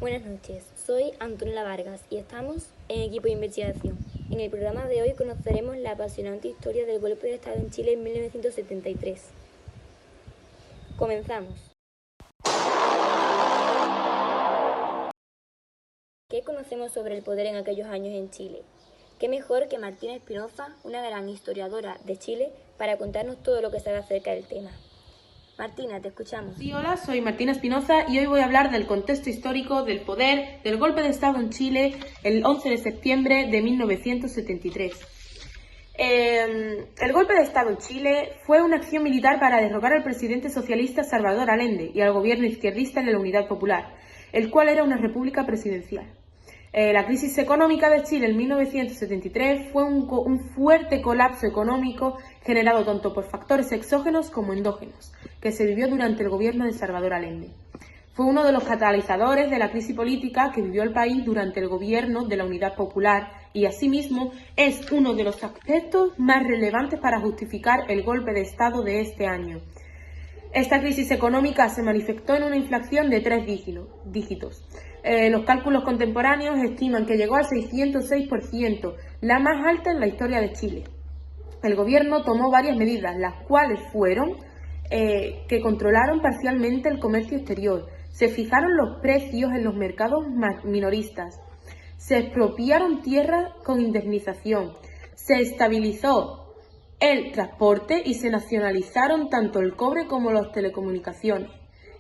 Buenas noches, soy Antonella Vargas y estamos en Equipo de Investigación. En el programa de hoy conoceremos la apasionante historia del golpe de Estado en Chile en 1973. Comenzamos. ¿Qué conocemos sobre el poder en aquellos años en Chile? ¿Qué mejor que Martina Espinoza, una gran historiadora de Chile, para contarnos todo lo que sabe acerca del tema? Martina, te escuchamos. Sí, hola, soy Martina Espinoza y hoy voy a hablar del contexto histórico del poder del golpe de Estado en Chile el 11 de septiembre de 1973. El golpe de Estado en Chile fue una acción militar para derrocar al presidente socialista Salvador Allende y al gobierno izquierdista de la Unidad Popular, el cual era una república presidencial. La crisis económica de Chile en 1973 fue un fuerte colapso económico generado tanto por factores exógenos como endógenos, que se vivió durante el gobierno de Salvador Allende. Fue uno de los catalizadores de la crisis política que vivió el país durante el gobierno de la Unidad Popular y, asimismo, es uno de los aspectos más relevantes para justificar el golpe de Estado de este año. Esta crisis económica se manifestó en una inflación de 3 dígitos. Los cálculos contemporáneos estiman que llegó al 606%, la más alta en la historia de Chile. El gobierno tomó varias medidas, las cuales fueron que controlaron parcialmente el comercio exterior, se fijaron los precios en los mercados minoristas, se expropiaron tierras con indemnización, se estabilizó el transporte y se nacionalizaron tanto el cobre como las telecomunicaciones.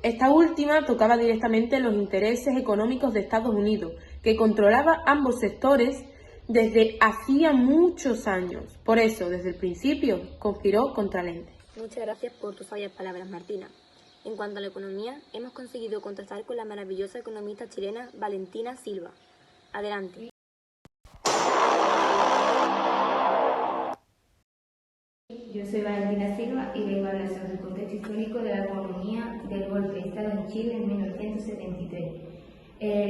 Esta última tocaba directamente los intereses económicos de Estados Unidos, que controlaba ambos sectores desde hacía muchos años. Por eso, desde el principio, conspiró contra Allende. Muchas gracias por tus sabias palabras, Martina. En cuanto a la economía, hemos conseguido contactar con la maravillosa economista chilena Valentina Silva. Adelante. Yo soy Valentina Silva y vengo a hablar sobre el contexto histórico de la economía del golpe de Estado en Chile en 1973.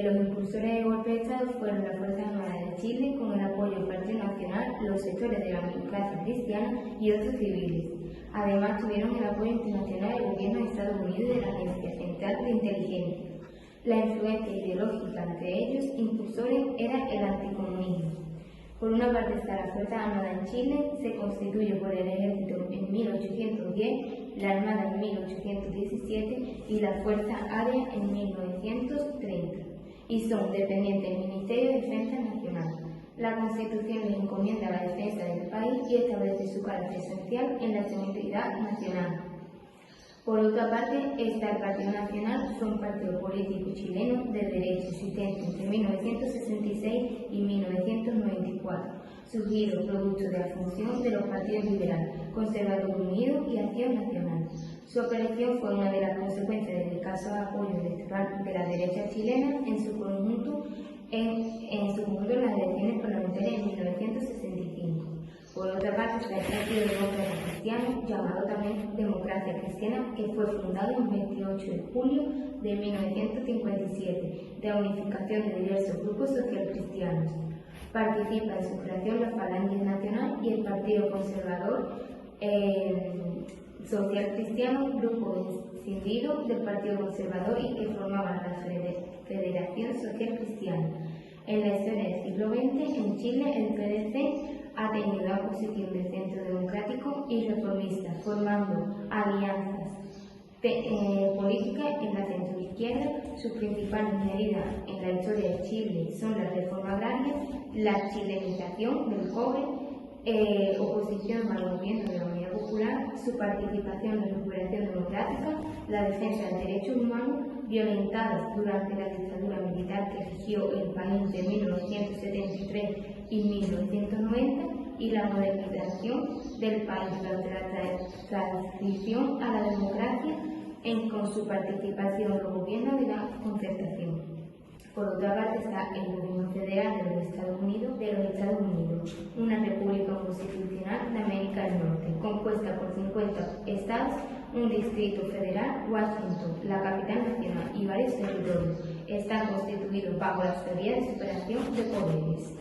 Los impulsores del golpe de Estado fueron las Fuerzas Armadas de Chile con el apoyo del Partido Nacional, los sectores de la democracia cristiana y otros civiles. Además tuvieron el apoyo internacional del gobierno de Estados Unidos y de la Agencia Central de Inteligencia. La influencia ideológica entre ellos impulsores era el anticomunismo. Por una parte está la Fuerza Armada en Chile, se constituye por el Ejército en 1810, la Armada en 1817 y la Fuerza Aérea en 1930, y son dependientes del Ministerio de Defensa Nacional. La Constitución les encomienda la defensa del país y establece su carácter esencial en la seguridad nacional. Por otra parte está el Partido Nacional, fue un partido político chileno de derecha existente entre 1966 y 1994, surgido producto de la función de los partidos liberal, Conservador Unido y Acción Nacional. Su aparición fue una de las consecuencias del escaso apoyo electoral de la derecha chilena en su conjunto en las elecciones parlamentarias en 1965. Por otra parte está el Partido Demócrata Cristiano, llamado también Democracia Cristiana, que fue fundado el 28 de julio de 1957, de la unificación de diversos grupos socialcristianos. Participa en su creación la Falange Nacional y el Partido Conservador Social Cristiano, grupo escindido del Partido Conservador y que formaban la Federación Social Cristiana. En la historia del siglo XX, en Chile, el PDC ha tenido la posición de centro democrático y reformista, formando alianzas políticas en la centroizquierda. Sus principales medidas en la historia de Chile son la reforma agraria, la chilenización del cobre, oposición al gobierno de la Unidad Popular, su participación en la recuperación democrática, la defensa de derechos humanos violentados durante la dictadura militar que rigió el país entre 1973 y 1990 y la modernización del país durante la transición a la democracia con su participación en los gobiernos de la concertación. Por otra parte está el gobierno federal de los Estados Unidos, una república constitucional de América del Norte, compuesta por 50 estados, un distrito federal, Washington, la capital nacional y varios territorios. Está constituido bajo la teoría de separación de poderes.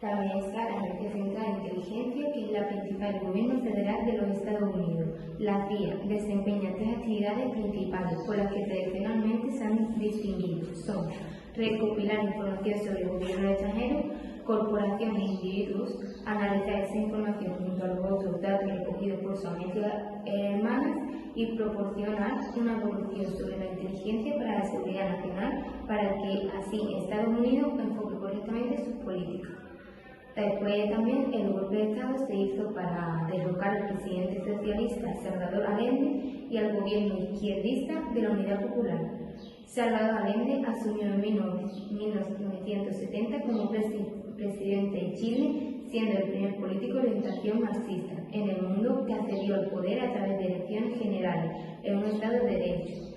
También está la Agencia Central de Inteligencia, que es la principal gobierno federal de los Estados Unidos, La CIA desempeña tres actividades principales por las que tradicionalmente se han distinguido. Son recopilar información sobre el gobierno extranjero, corporaciones e individuos, analizar esa información junto a los otros datos recogidos por sus amigas hermanas y proporcionar una evolución sobre la inteligencia para la seguridad nacional para que así Estados Unidos enfoque correctamente sus políticas. Después también el golpe de Estado se hizo para derrocar al presidente socialista Salvador Allende y al gobierno izquierdista de la Unidad Popular. Salvador Allende asumió en 1970 como presidente de Chile, siendo el primer político de orientación marxista en el mundo que accedió al poder a través de elecciones generales en un Estado de Derecho.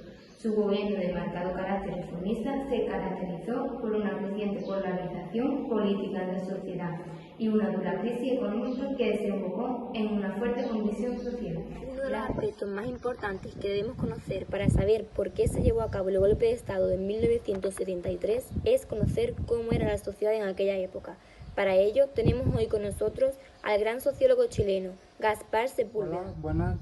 Su gobierno, de marcado carácter reformista, se caracterizó por una creciente polarización política en la sociedad y una dura crisis económica que desembocó en una fuerte convulsión social. Uno de los aspectos más importantes que debemos conocer para saber por qué se llevó a cabo el golpe de Estado de 1973 es conocer cómo era la sociedad en aquella época. Para ello, tenemos hoy con nosotros al gran sociólogo chileno, Gaspar Sepúlveda. Hola, buenas.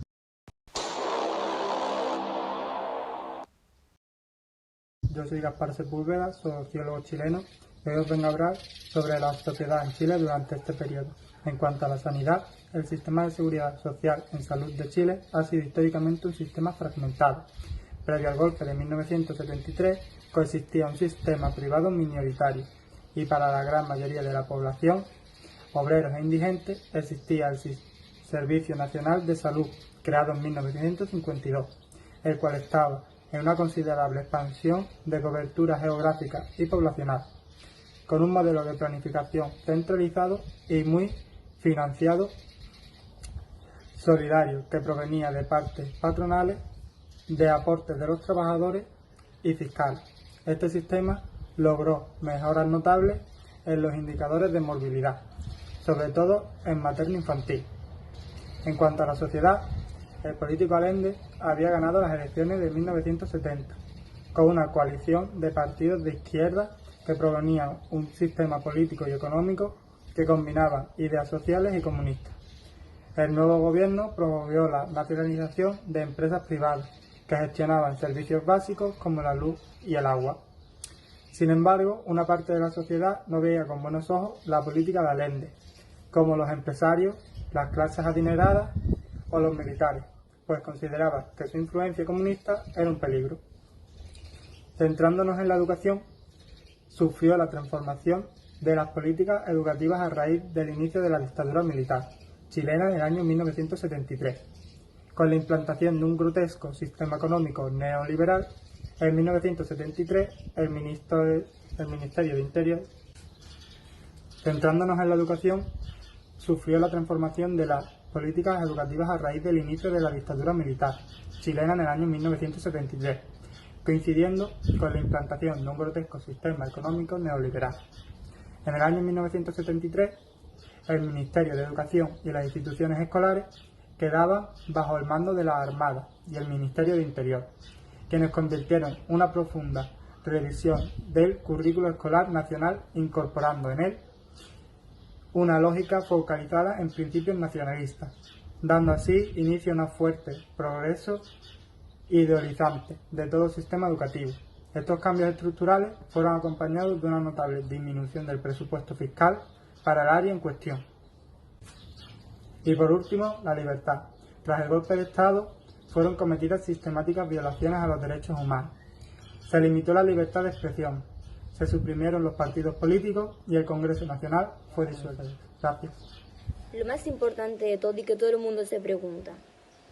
Yo soy Gaspar Sepúlveda, sociólogo chileno, y hoy os vengo a hablar sobre la sociedad en Chile durante este periodo. En cuanto a la sanidad, el sistema de seguridad social en salud de Chile ha sido históricamente un sistema fragmentado. Previo al golpe de 1973, coexistía un sistema privado minoritario y para la gran mayoría de la población, obreros e indigentes, existía el Servicio Nacional de Salud, creado en 1952, el cual estaba en una considerable expansión de cobertura geográfica y poblacional, con un modelo de planificación centralizado y muy financiado, solidario, que provenía de partes patronales, de aportes de los trabajadores y fiscales. Este sistema logró mejoras notables en los indicadores de morbilidad, sobre todo en materno-infantil. En cuanto a la sociedad, el político Allende había ganado las elecciones de 1970 con una coalición de partidos de izquierda que provenían un sistema político y económico que combinaba ideas sociales y comunistas. El nuevo gobierno promovió la nacionalización de empresas privadas que gestionaban servicios básicos como la luz y el agua. Sin embargo, una parte de la sociedad no veía con buenos ojos la política de Allende, como los empresarios, las clases adineradas o los militares, pues consideraba que su influencia comunista era un peligro. Centrándonos en la educación, sufrió la transformación de las políticas educativas a raíz del inicio de la dictadura militar chilena en el año 1973, con la implantación de un grotesco sistema económico neoliberal. En 1973, el Ministerio de Interior, centrándonos en la educación, sufrió la transformación de las políticas educativas a raíz del inicio de la dictadura militar chilena en el año 1973, coincidiendo con la implantación de un grotesco sistema económico neoliberal. En el año 1973, el Ministerio de Educación y las instituciones escolares quedaban bajo el mando de la Armada y el Ministerio de Interior, quienes convirtieron una profunda revisión del currículo escolar nacional, incorporando en él una lógica focalizada en principios nacionalistas, dando así inicio a un fuerte progreso ideolizante de todo el sistema educativo. Estos cambios estructurales fueron acompañados de una notable disminución del presupuesto fiscal para el área en cuestión. Y por último, la libertad. Tras el golpe de Estado, fueron cometidas sistemáticas violaciones a los derechos humanos. Se limitó la libertad de expresión, se suprimieron los partidos políticos y el Congreso Nacional fue disuelto. Gracias. Lo más importante de todo y que todo el mundo se pregunta,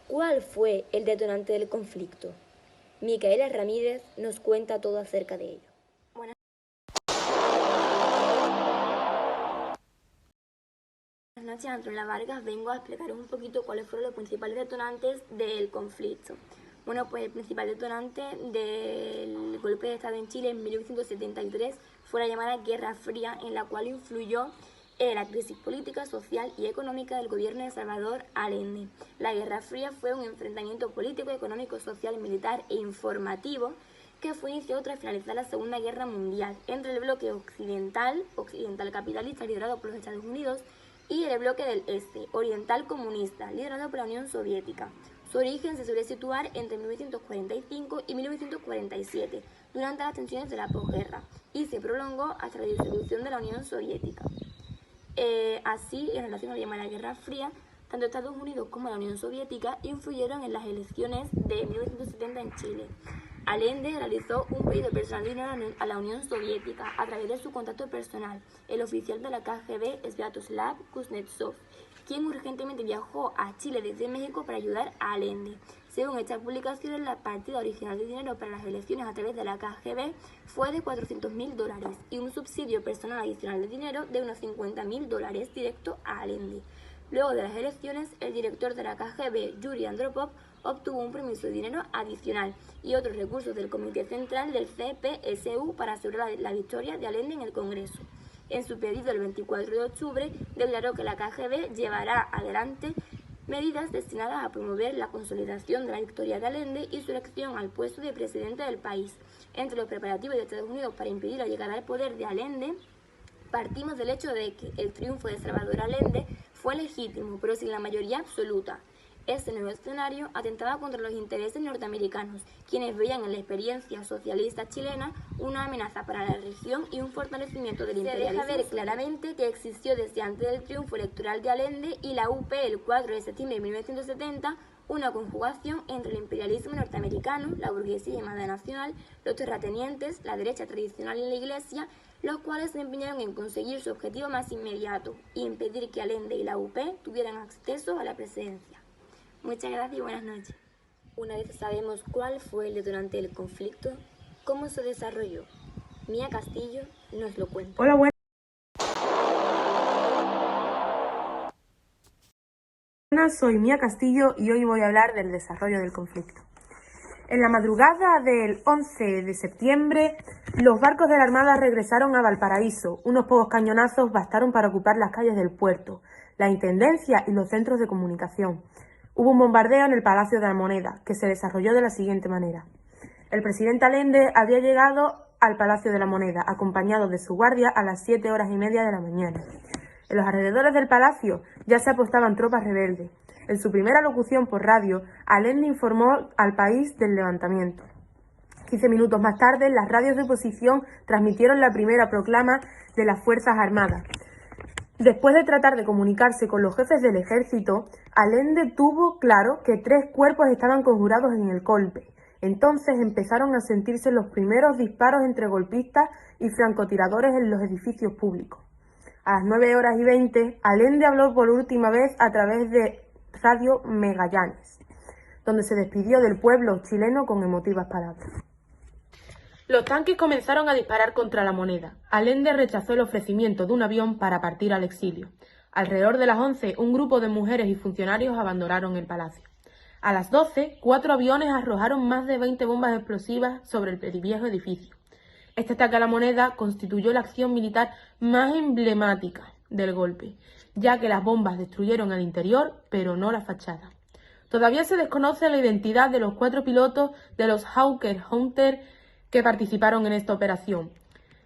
¿cuál fue el detonante del conflicto? Micaela Ramírez nos cuenta todo acerca de ello. Buenas noches, Antonella Vargas. Vengo a explicaros un poquito cuáles fueron los principales detonantes del conflicto. Bueno, pues el principal detonante del golpe de Estado en Chile en 1973 fue la llamada Guerra Fría, en la cual influyó la crisis política, social y económica del gobierno de Salvador Allende. La Guerra Fría fue un enfrentamiento político, económico, social, militar e informativo que fue iniciado tras finalizar la Segunda Guerra Mundial entre el bloque occidental capitalista liderado por los Estados Unidos y el bloque del Este, oriental comunista, liderado por la Unión Soviética. Su origen se suele situar entre 1945 y 1947, durante las tensiones de la posguerra, y se prolongó hasta la disolución de la Unión Soviética. Así, en relación a la llamada Guerra Fría, tanto Estados Unidos como la Unión Soviética influyeron en las elecciones de 1970 en Chile. Allende realizó un pedido personal de dinero a la Unión Soviética a través de su contacto personal, el oficial de la KGB Sviatoslav Kuznetsov, quien urgentemente viajó a Chile desde México para ayudar a Allende. Según estas publicaciones, la partida original de dinero para las elecciones a través de la KGB fue de $400.000 y un subsidio personal adicional de dinero de unos $50.000 directo a Allende. Luego de las elecciones, el director de la KGB, Yuri Andropov, obtuvo un permiso de dinero adicional y otros recursos del Comité Central del CPSU para asegurar la victoria de Allende en el Congreso. En su pedido el 24 de octubre, declaró que la KGB llevará adelante medidas destinadas a promover la consolidación de la victoria de Allende y su elección al puesto de presidente del país. Entre los preparativos de Estados Unidos para impedir la llegada al poder de Allende, partimos del hecho de que el triunfo de Salvador Allende fue legítimo, pero sin la mayoría absoluta. Este nuevo escenario atentaba contra los intereses norteamericanos, quienes veían en la experiencia socialista chilena una amenaza para la región y un fortalecimiento del imperialismo. Se deja ver claramente que existió desde antes del triunfo electoral de Allende y la UP el 4 de septiembre de 1970 una conjugación entre el imperialismo norteamericano, la burguesía llamada nacional, los terratenientes, la derecha tradicional y la Iglesia, los cuales se empeñaron en conseguir su objetivo más inmediato, impedir que Allende y la UP tuvieran acceso a la presidencia. Muchas gracias y buenas noches. Una vez sabemos cuál fue el detonante del conflicto, cómo se desarrolló, Mía Castillo nos lo cuenta. Hola, buenas. Soy Mía Castillo y hoy voy a hablar del desarrollo del conflicto. En la madrugada del 11 de septiembre, los barcos de la Armada regresaron a Valparaíso. Unos pocos cañonazos bastaron para ocupar las calles del puerto, la intendencia y los centros de comunicación. Hubo un bombardeo en el Palacio de la Moneda, que se desarrolló de la siguiente manera. El presidente Allende había llegado al Palacio de la Moneda, acompañado de su guardia, a las 7:30 de la mañana. En los alrededores del palacio ya se apostaban tropas rebeldes. En su primera locución por radio, Allende informó al país del levantamiento. 15 minutos más tarde, las radios de oposición transmitieron la primera proclama de las Fuerzas Armadas. Después de tratar de comunicarse con los jefes del ejército, Allende tuvo claro que 3 cuerpos estaban conjurados en el golpe. Entonces empezaron a sentirse los primeros disparos entre golpistas y francotiradores en los edificios públicos. A las 9:20, Allende habló por última vez a través de Radio Magallanes, donde se despidió del pueblo chileno con emotivas palabras. Los tanques comenzaron a disparar contra la Moneda. Allende rechazó el ofrecimiento de un avión para partir al exilio. Alrededor de las 11, un grupo de mujeres y funcionarios abandonaron el palacio. A las 12, 4 aviones arrojaron más de 20 bombas explosivas sobre el viejo edificio. Este ataque a la Moneda constituyó la acción militar más emblemática del golpe, ya que las bombas destruyeron el interior, pero no la fachada. Todavía se desconoce la identidad de los 4 pilotos de los Hawker Hunter que participaron en esta operación.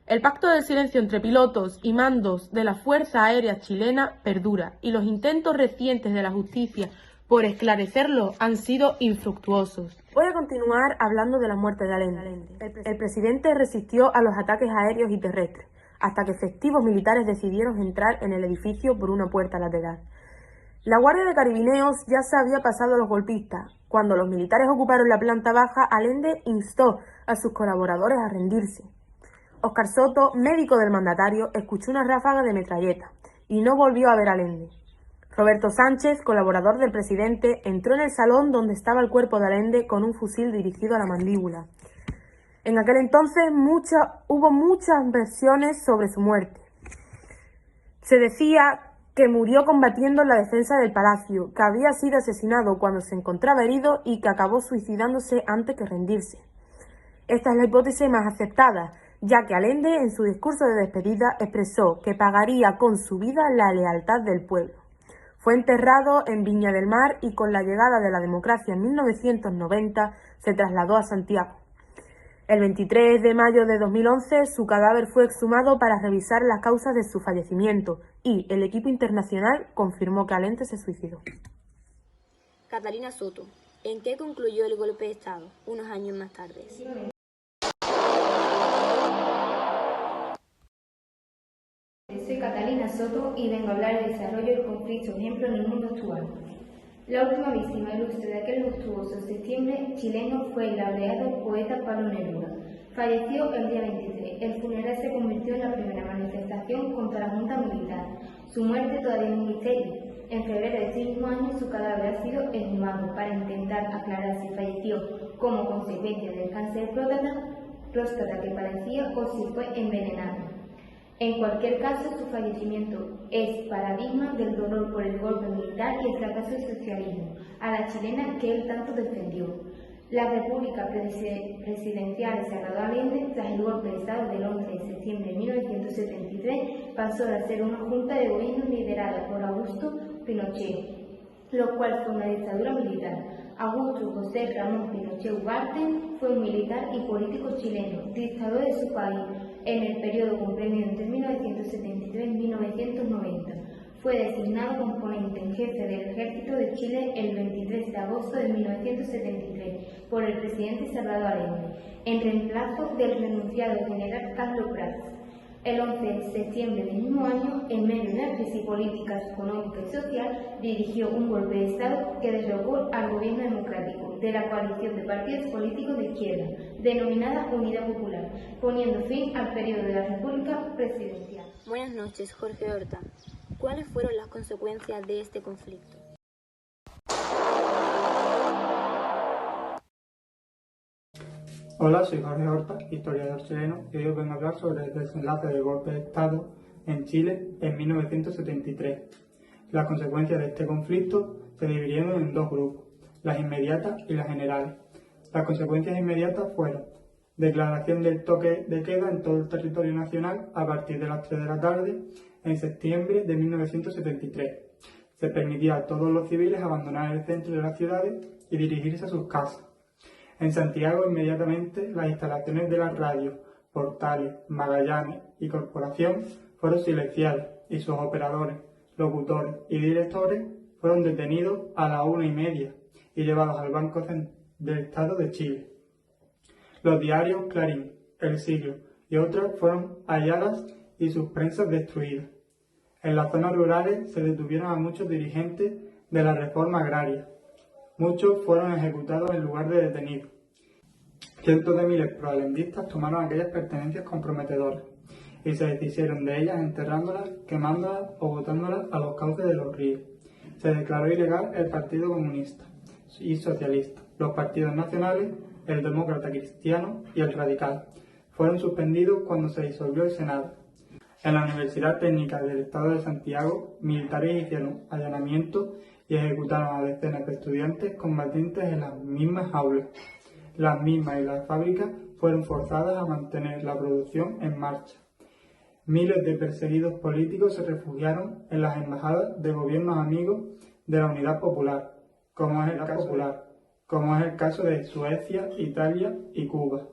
El pacto de silencio entre pilotos y mandos de la Fuerza Aérea Chilena perdura y los intentos recientes de la justicia por esclarecerlo han sido infructuosos. Voy a continuar hablando de la muerte de Allende. El presidente resistió a los ataques aéreos y terrestres, hasta que efectivos militares decidieron entrar en el edificio por una puerta lateral. La Guardia de Carabineros ya se había pasado a los golpistas. Cuando los militares ocuparon la planta baja, Allende instó a sus colaboradores a rendirse. Oscar Soto, médico del mandatario, escuchó una ráfaga de metralleta y no volvió a ver a Allende. Roberto Sánchez, colaborador del presidente, entró en el salón donde estaba el cuerpo de Allende con un fusil dirigido a la mandíbula. En aquel entonces hubo muchas versiones sobre su muerte. Se decía que murió combatiendo en la defensa del palacio, que había sido asesinado cuando se encontraba herido y que acabó suicidándose antes que rendirse. Esta es la hipótesis más aceptada, ya que Allende en su discurso de despedida expresó que pagaría con su vida la lealtad del pueblo. Fue enterrado en Viña del Mar y con la llegada de la democracia en 1990 se trasladó a Santiago. El 23 de mayo de 2011 su cadáver fue exhumado para revisar las causas de su fallecimiento y el equipo internacional confirmó que Allende se suicidó. Catalina Soto, ¿en qué concluyó el golpe de Estado unos años más tarde? Soy Catalina Soto y vengo a hablar del desarrollo del conflicto ejemplo en el mundo actual. La última víctima ilustre de aquel luctuoso septiembre chileno fue el laureado poeta Pablo Neruda. Falleció el día 23. El funeral se convirtió en la primera manifestación contra la Junta Militar. Su muerte todavía es un misterio. En febrero de ese mismo año su cadáver ha sido exhumado para intentar aclarar si falleció como consecuencia del cáncer de próstata que padecía o si fue envenenado. En cualquier caso, su fallecimiento es paradigma del dolor por el golpe militar y el fracaso del socialismo, a la chilena que él tanto defendió. La República Presidencial de Salvador Allende, tras el golpe de Estado del 11 de septiembre de 1973, pasó a ser una junta de gobierno liderada por Augusto Pinochet, lo cual fue una dictadura militar. Augusto José Ramón Pinochet Ugarte fue un militar y político chileno, dictador de su país en el periodo comprendido entre 1973 y 1990. Fue designado componente en jefe del Ejército de Chile el 23 de agosto de 1973 por el presidente Salvador Allende, en reemplazo del renunciado general Carlos Prats. El 11 de septiembre del mismo año, en medio de una crisis política, económica y social, dirigió un golpe de Estado que derrocó al gobierno democrático de la coalición de partidos políticos de izquierda, denominada Unidad Popular, poniendo fin al periodo de la República Presidencial. Buenas noches, Jorge Horta. ¿Cuáles fueron las consecuencias de este conflicto? Hola, soy Jorge Horta, historiador chileno, y hoy os vengo a hablar sobre el desenlace del golpe de Estado en Chile en 1973. Las consecuencias de este conflicto se dividieron en dos grupos, las inmediatas y las generales. Las consecuencias inmediatas fueron declaración del toque de queda en todo el territorio nacional a partir de las 3 de la tarde en septiembre de 1973. Se permitía a todos los civiles abandonar el centro de las ciudades y dirigirse a sus casas. En Santiago, inmediatamente, las instalaciones de las radios, Portales, Magallanes y Corporación fueron silenciadas y sus operadores, locutores y directores fueron detenidos a las 1:30 y llevados al Banco del Estado de Chile. Los diarios Clarín, El Siglo y otros fueron halladas y sus prensas destruidas. En las zonas rurales se detuvieron a muchos dirigentes de la reforma agraria. Muchos fueron ejecutados en lugar de detenidos. Cientos de miles proalendistas tomaron aquellas pertenencias comprometedoras y se deshicieron de ellas enterrándolas, quemándolas o botándolas a los cauces de los ríos. Se declaró ilegal el Partido Comunista y Socialista. Los partidos nacionales, el Demócrata Cristiano y el Radical, fueron suspendidos cuando se disolvió el Senado. En la Universidad Técnica del Estado de Santiago, militares hicieron allanamientos y ejecutaron a decenas de estudiantes combatientes en las mismas aulas. Las mismas y las fábricas fueron forzadas a mantener la producción en marcha. Miles de perseguidos políticos se refugiaron en las embajadas de gobiernos amigos de la Unidad Popular, como es el caso de Suecia, Italia y Cuba.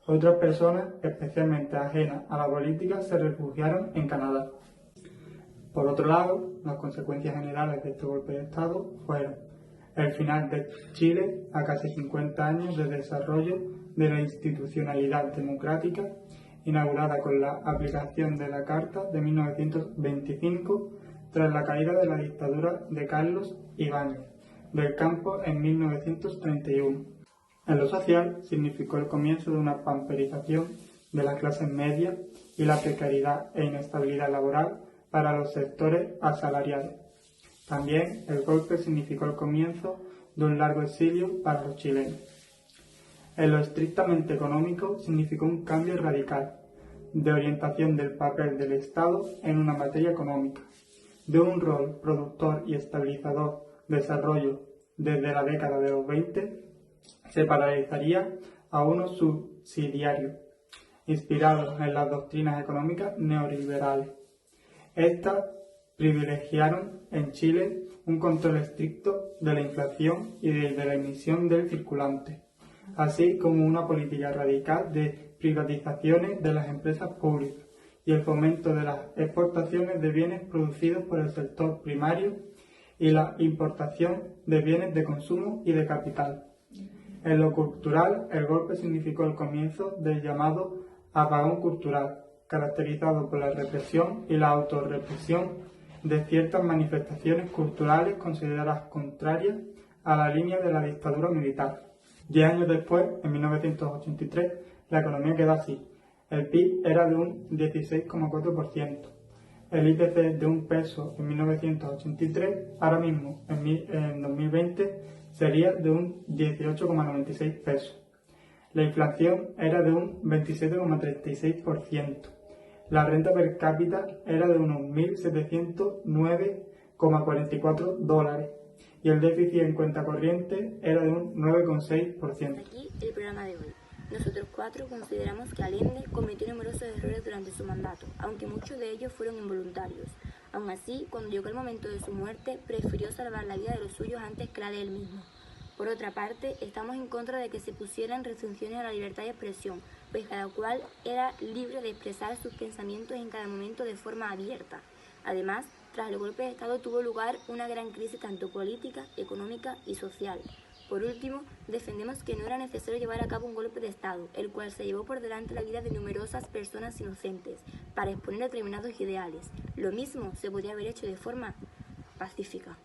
Otras personas, especialmente ajenas a la política, se refugiaron en Canadá. Por otro lado, las consecuencias generales de este golpe de Estado fueron el final de Chile a casi 50 años de desarrollo de la institucionalidad democrática, inaugurada con la aplicación de la Carta de 1925 tras la caída de la dictadura de Carlos Ibáñez del Campo en 1931. En lo social, significó el comienzo de una pauperización de las clases medias y la precariedad e inestabilidad laboral para los sectores asalariados. También el golpe significó el comienzo de un largo exilio para los chilenos. En lo estrictamente económico, significó un cambio radical de orientación del papel del Estado en una materia económica, de un rol productor y estabilizador desarrollo desde la década de los 20, se paralizaría a uno subsidiario, inspirados en las doctrinas económicas neoliberales. Estas privilegiaron en Chile un control estricto de la inflación y de la emisión del circulante, así como una política radical de privatizaciones de las empresas públicas y el fomento de las exportaciones de bienes producidos por el sector primario y la importación de bienes de consumo y de capital. En lo cultural, el golpe significó el comienzo del llamado apagón cultural, caracterizado por la represión y la autorrepresión de ciertas manifestaciones culturales consideradas contrarias a la línea de la dictadura militar. 10 años después, en 1983, la economía quedó así. El PIB era de un 16,4%. El IPC de un peso en 1983, ahora mismo, en 2020, sería de un 18,96 pesos. La inflación era de un 27,36%. La renta per cápita era de unos 1.709,44 dólares y el déficit en cuenta corriente era de un 9,6%. Aquí el programa de hoy. Nosotros cuatro consideramos que Allende cometió numerosos errores durante su mandato, aunque muchos de ellos fueron involuntarios. Aún así, cuando llegó el momento de su muerte, prefirió salvar la vida de los suyos antes que la de él mismo. Por otra parte, estamos en contra de que se pusieran restricciones a la libertad de expresión, pues cada cual era libre de expresar sus pensamientos en cada momento de forma abierta. Además, tras el golpe de Estado tuvo lugar una gran crisis tanto política, económica y social. Por último, defendemos que no era necesario llevar a cabo un golpe de Estado, el cual se llevó por delante la vida de numerosas personas inocentes para exponer determinados ideales. Lo mismo se podría haber hecho de forma pacífica.